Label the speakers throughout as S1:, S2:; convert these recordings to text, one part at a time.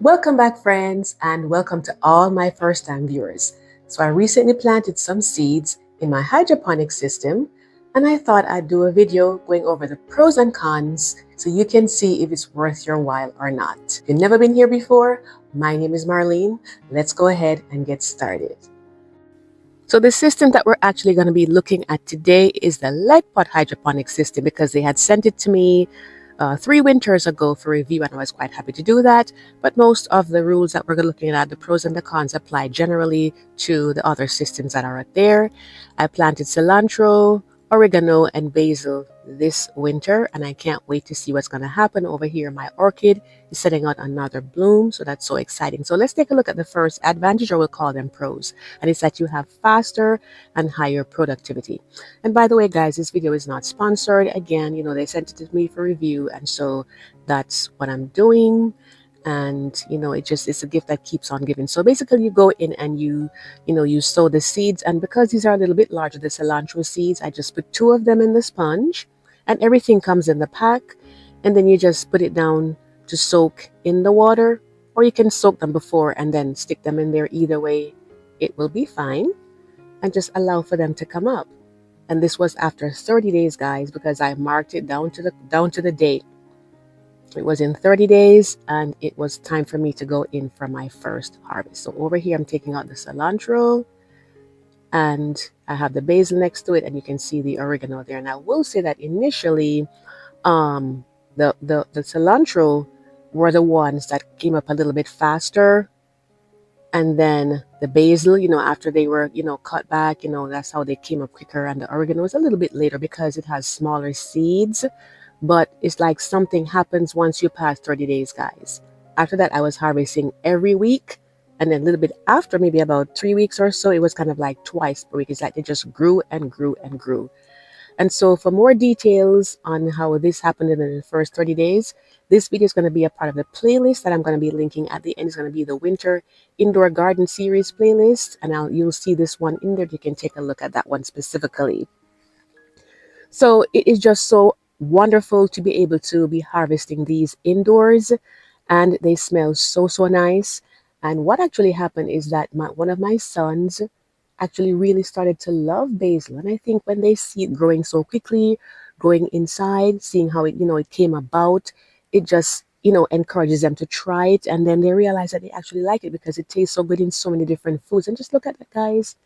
S1: Welcome back, friends, and welcome to all my first-time viewers. So I recently planted some seeds in my hydroponic system, and I thought I'd do a video going over the pros and cons so you can see if it's worth your while or not. If you've never been here before, my name is Marlene. Let's go ahead and get started. So the system that we're actually going to be looking at today is the LetPot hydroponic system because they had sent it to me 3 winters ago for review, and I was quite happy to do that. But most of the rules that we're looking at, the pros and the cons, apply generally to the other systems that are out there. I planted cilantro, oregano, and basil this winter, and I can't wait to see what's going to happen over here. My orchid is setting out another bloom, so that's so exciting. So let's take a look at the first advantage, or we'll call them pros, and it's that you have faster and higher productivity. And by the way, guys, this video is not sponsored. Again, they sent it to me for review, and so that's what I'm doing. And it's a gift that keeps on giving. So basically you go in and you sow the seeds, and because these are a little bit larger, the cilantro seeds, I just put 2 of them in the sponge, and everything comes in the pack, and then you just put it down to soak in the water, or you can soak them before and then stick them in there. Either way, it will be fine, and just allow for them to come up. And this was after 30 days, guys, because I marked it down to the date. It was in 30 days, and it was time for me to go in for my first harvest. So over here, I'm taking out the cilantro, and I have the basil next to it, and you can see the oregano there. And I will say that initially, the cilantro were the ones that came up a little bit faster, and then the basil, after they were, cut back, that's how they came up quicker. And the oregano was a little bit later because it has smaller seeds. But it's like something happens once you pass 30 days, guys. After that, I was harvesting every week. And then a little bit after, maybe about 3 weeks or so, it was kind of like twice per week. It's like it just grew and grew and grew. And so for more details on how this happened in the first 30 days, this video is going to be a part of the playlist that I'm going to be linking at the end. It's going to be the Winter Indoor Garden Series playlist. And you'll see this one in there. You can take a look at that one specifically. So it is just so wonderful to be able to be harvesting these indoors, and they smell so nice. And what actually happened is that one of my sons actually really started to love basil, and I think when they see it growing so quickly, growing inside, seeing how it came about, it just encourages them to try it, and then they realize that they actually like it because it tastes so good in so many different foods. And just look at that, guys.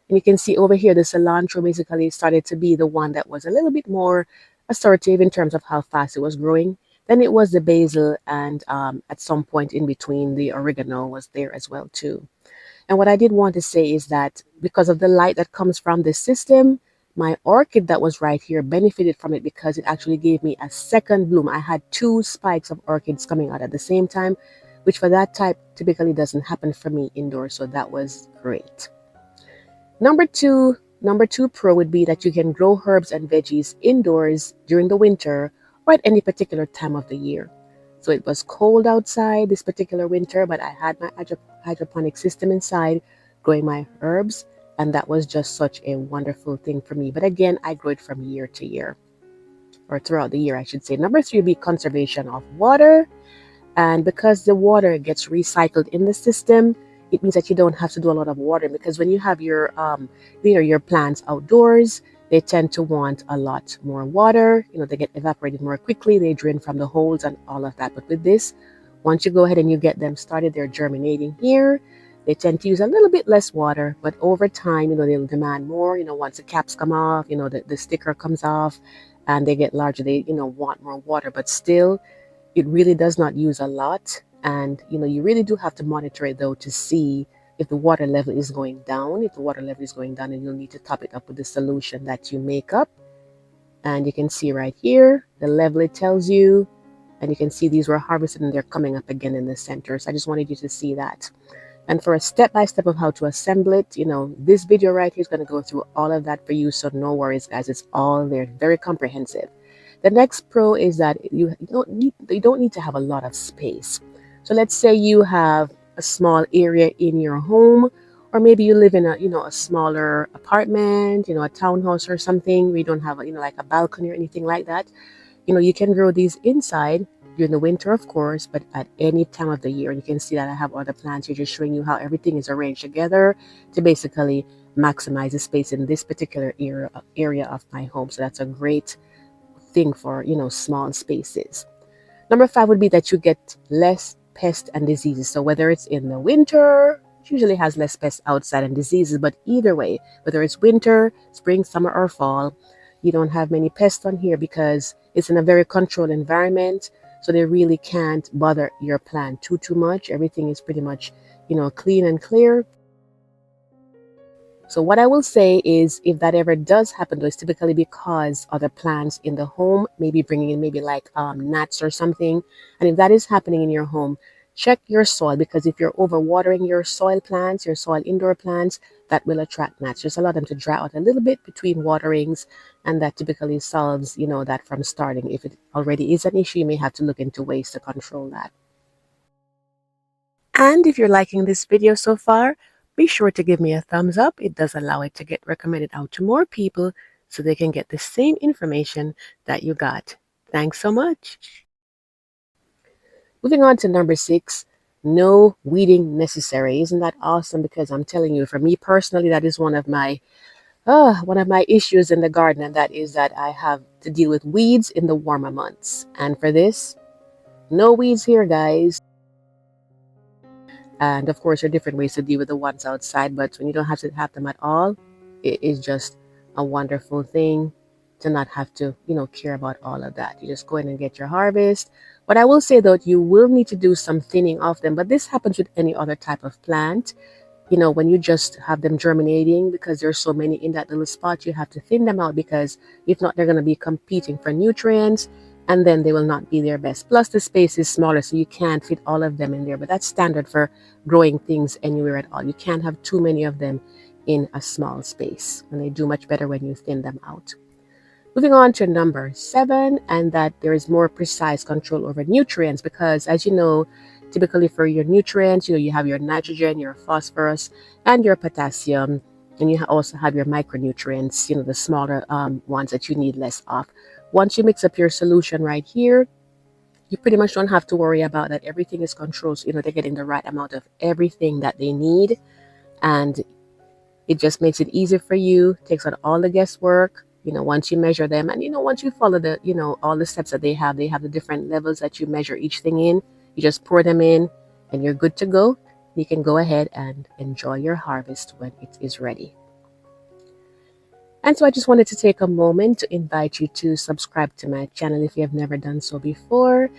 S1: And you can see over here, the cilantro basically started to be the one that was a little bit more assertive in terms of how fast it was growing. Then it was the basil, and at some point in between, the oregano was there as well too. And what I did want to say is that because of the light that comes from this system, my orchid that was right here benefited from it because it actually gave me a second bloom. I had 2 spikes of orchids coming out at the same time, which for that type typically doesn't happen for me indoors. So that was great. Number two pro would be that you can grow herbs and veggies indoors during the winter or at any particular time of the year. So it was cold outside this particular winter, but I had my hydroponic system inside growing my herbs, and that was just such a wonderful thing for me. But again, I grow it from year to year, or throughout the year, I should say. Number 3 would be conservation of water. And because the water gets recycled in the system, it means that you don't have to do a lot of water, because when you have your plants outdoors, they tend to want a lot more water. They get evaporated more quickly, they drain from the holes and all of that. But with this, once you go ahead and you get them started, they're germinating here. They tend to use a little bit less water, but over time, they'll demand more. Once the caps come off, the sticker comes off, and they get larger, they want more water. But still, it really does not use a lot. And you really do have to monitor it though to see if the water level is going down. If the water level is going down, and you'll need to top it up with the solution that you make up. And you can see right here the level it tells you, and you can see these were harvested and they're coming up again in the center. So I just wanted you to see that. And for a step-by-step of how to assemble it, this video right here is going to go through all of that for you. So no worries, guys, it's all there, very comprehensive. The next pro is that you don't need to have a lot of space. So let's say you have a small area in your home, or maybe you live in a smaller apartment, a townhouse or something. We don't have like a balcony or anything like that. You can grow these inside, during the winter, of course, but at any time of the year. You can see that I have other plants here just showing you how everything is arranged together to basically maximize the space in this particular area of my home. So that's a great thing for, small spaces. Number 5 would be that you get less pests and diseases. So whether it's in the winter, it usually has less pests outside and diseases, but either way, whether it's winter, spring, summer, or fall, you don't have many pests on here because it's in a very controlled environment. So they really can't bother your plant too much. Everything is pretty much, clean and clear. So what I will say is if that ever does happen, though, it's typically because other plants in the home may be bringing in maybe like gnats or something. And if that is happening in your home, check your soil, because if you're overwatering your soil plants, your soil indoor plants, that will attract gnats. Just allow them to dry out a little bit between waterings, and that typically solves, that from starting. If it already is an issue, you may have to look into ways to control that. And if you're liking this video so far, be sure to give me a thumbs up. It does allow it to get recommended out to more people so they can get the same information that you got. Thanks so much. Moving on to number 6, no weeding necessary. Isn't that awesome? Because I'm telling you, for me personally, that is one of my issues in the garden, and that is that I have to deal with weeds in the warmer months. And for this, no weeds here, guys. And of course, there are different ways to deal with the ones outside, but when you don't have to have them at all, it is just a wonderful thing to not have to, care about all of that. You just go in and get your harvest. But I will say though, you will need to do some thinning of them, but this happens with any other type of plant. When you just have them germinating, because there's so many in that little spot, you have to thin them out, because if not, they're going to be competing for nutrients, and then they will not be their best. Plus the space is smaller, so you can't fit all of them in there, but that's standard for growing things anywhere at all. You can't have too many of them in a small space, and they do much better when you thin them out. Moving on to number 7, and that there is more precise control over nutrients, because as you know, typically for your nutrients, you have your nitrogen, your phosphorus, and your potassium, and you also have your micronutrients, the smaller ones that you need less of. Once you mix up your solution right here, you pretty much don't have to worry about that. Everything is controlled, so they're getting the right amount of everything that they need, and it just makes it easier for you, takes out all the guesswork. Once you measure them, and once you follow the all the steps that they have the different levels that you measure each thing in. You just pour them in and you're good to go. You can go ahead and enjoy your harvest when it is ready. And so I just wanted to take a moment to invite you to subscribe to my channel if you have never done so before.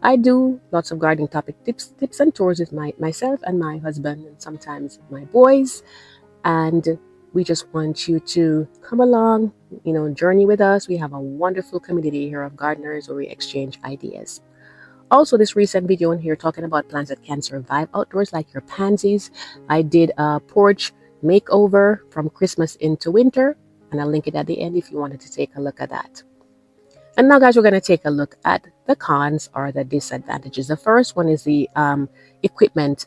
S1: I do lots of gardening topic tips and tours with myself and my husband, and sometimes my boys. And we just want you to come along, journey with us. We have a wonderful community here of gardeners where we exchange ideas. Also, this recent video in here talking about plants that can survive outdoors, like your pansies. I did a porch makeover from Christmas into winter, and I'll link it at the end if you wanted to take a look at that. And now, guys, we're going to take a look at the cons or the disadvantages. The first one is the equipment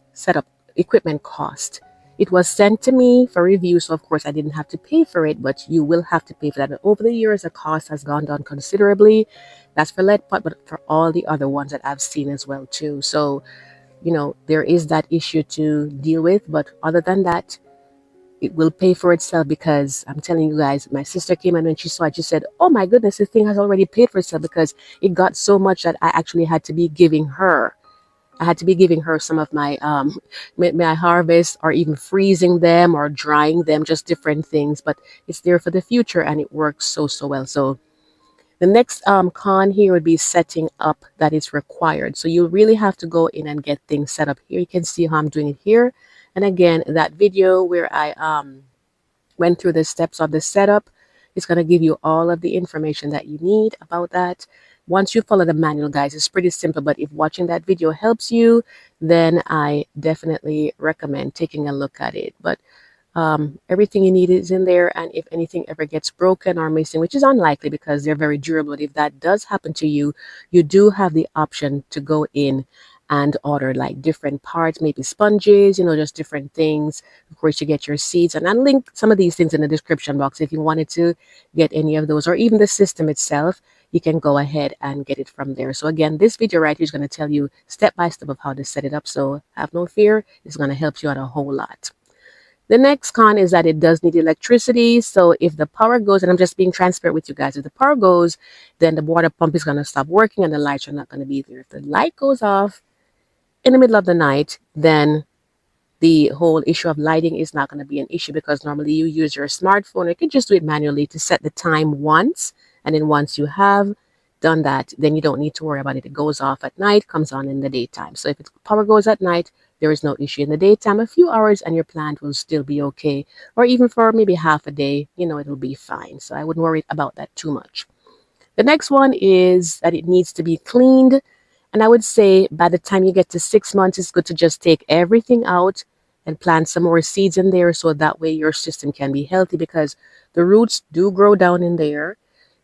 S1: cost. It was sent to me for review, so of course I didn't have to pay for it, but you will have to pay for that. And over the years, the cost has gone down considerably. That's for LetPot, but for all the other ones that I've seen as well too. So, there is that issue to deal with, but other than that, it will pay for itself, because I'm telling you guys, my sister came in and she saw it. She said, "Oh my goodness, this thing has already paid for itself," because it got so much that I actually had to be giving her. I had to be giving her some of my my harvest, or even freezing them or drying them, just different things. But it's there for the future, and it works so well. So the next con here would be setting up that is required. So you really have to go in and get things set up. Here you can see how I'm doing it here. And again, that video where I went through the steps of the setup, it's going to give you all of the information that you need about that. Once you follow the manual, guys, it's pretty simple. But if watching that video helps you, then I definitely recommend taking a look at it. But everything you need is in there, and if anything ever gets broken or missing, which is unlikely because they're very durable, but if that does happen to you, you do have the option to go in and order like different parts, maybe sponges, just different things. Of course, you get your seeds, and I'll link some of these things in the description box if you wanted to get any of those, or even the system itself. you can go ahead and get it from there. So again, this video right here is going to tell you step by step of how to set it up. So have no fear. It's going to help you out a whole lot. The next con is that it does need electricity. So if the power goes, and I'm just being transparent with you guys, if the power goes, then the water pump is going to stop working and the lights are not going to be there. If the light goes off in the middle of the night, then the whole issue of lighting is not going to be an issue, because normally you use your smartphone. You can just do it manually to set the time once. And then once you have done that, then you don't need to worry about it. It goes off at night, comes on in the daytime. So if the power goes at night, there is no issue. In the daytime, a few hours and your plant will still be okay. Or even for maybe half a day, it'll be fine. So I wouldn't worry about that too much. The next one is that it needs to be cleaned. And I would say by the time you get to 6 months, it's good to just take everything out and plant some more seeds in there, so that way your system can be healthy, because the roots do grow down in there.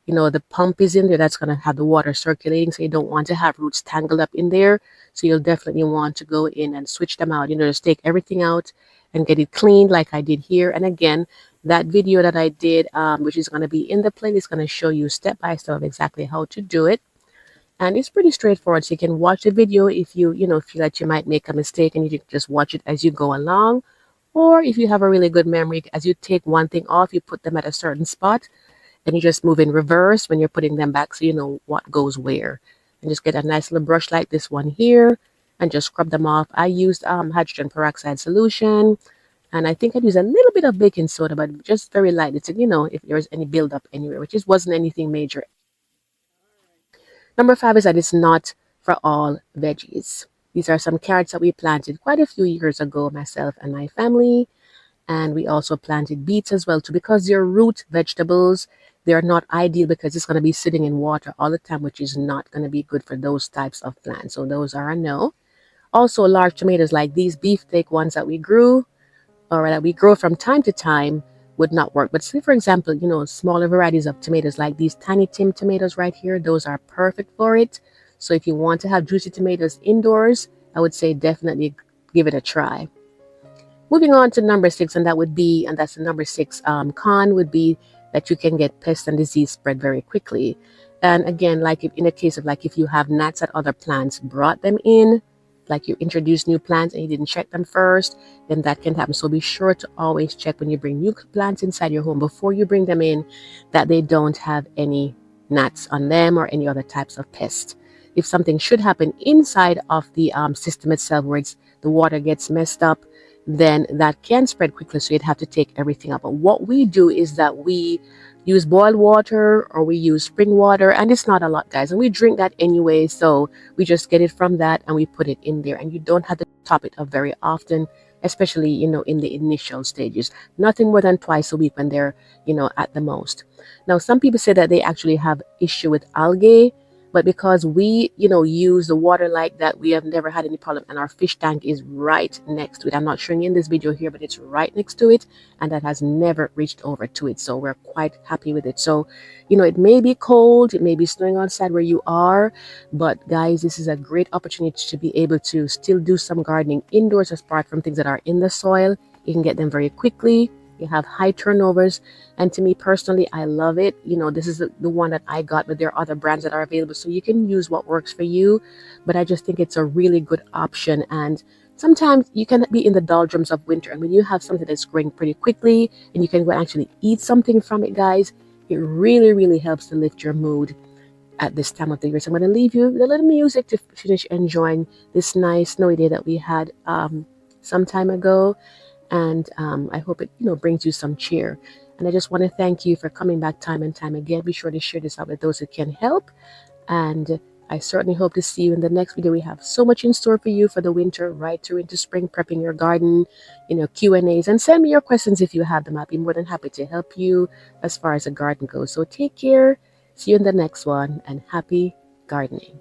S1: The pump is in there that's going to have the water circulating, so you don't want to have roots tangled up in there. So you'll definitely want to go in and switch them out. Just take everything out and get it cleaned like I did here. And again, that video that I did, which is going to be in the playlist, going to show you step by step of exactly how to do it. And it's pretty straightforward. So you can watch the video if you feel that you might make a mistake, and you can just watch it as you go along. Or if you have a really good memory, as you take one thing off, you put them at a certain spot, and you just move in reverse when you're putting them back, so you know what goes where. And just get a nice little brush like this one here and just scrub them off. I used hydrogen peroxide solution, and I think I used a little bit of baking soda, but just very lightly to, if there's any buildup anywhere, which just wasn't anything major. Number 5 is that it's not for all veggies. These are some carrots that we planted quite a few years ago, myself and my family. And we also planted beets as well too, because they're root vegetables. They're not ideal because it's going to be sitting in water all the time, which is not going to be good for those types of plants. So those are a no. Also, large tomatoes like these beefsteak ones that we grew, or that we grow from time to time, would not work. But say, for example, smaller varieties of tomatoes like these tiny Tim tomatoes right here, those are perfect for it. So if you want to have juicy tomatoes indoors, I would say definitely give it a try. Moving on to number 6, and that's the number 6 con, would be that you can get pest and disease spread very quickly. And again, like in the case of if you have gnats that other plants brought them in, like you introduce new plants and you didn't check them first, then that can happen. So be sure to always check when you bring new plants inside your home, before you bring them in, that they don't have any gnats on them or any other types of pests. If something should happen inside of the system itself, where the water gets messed up, then that can spread quickly, so you'd have to take everything out. But what we do is that we use boiled water or we use spring water, and it's not a lot, guys, and we drink that anyway, so we just get it from that and we put it in there, and you don't have to top it up very often, especially in the initial stages. Nothing more than twice a week when they're at the most. Now, some people say that they actually have issue with algae, but because we, use the water like that, we have never had any problem. And our fish tank is right next to it. I'm not showing you in this video here, but it's right next to it. And that has never reached over to it. So we're quite happy with it. So, it may be cold. It may be snowing outside where you are. But guys, this is a great opportunity to be able to still do some gardening indoors, apart from things that are in the soil. You can get them very quickly. You have high turnovers, and to me personally, I love it. This is the one that I got, but there are other brands that are available, so you can use what works for you. But I just think it's a really good option. And sometimes you can be in the doldrums of winter, and when you have something that's growing pretty quickly and you can go and actually eat something from it, guys, it really, really helps to lift your mood at this time of the year. So I'm going to leave you with a little music to finish enjoying this nice snowy day that we had some time ago. And I hope it brings you some cheer. And I just want to thank you for coming back time and time again. Be sure to share this out with those who can help. And I certainly hope to see you in the next video. We have so much in store for you for the winter, right through into spring, prepping your garden, Q&As. And send me your questions if you have them. I'll be more than happy to help you as far as the garden goes. So take care. See you in the next one, and happy gardening.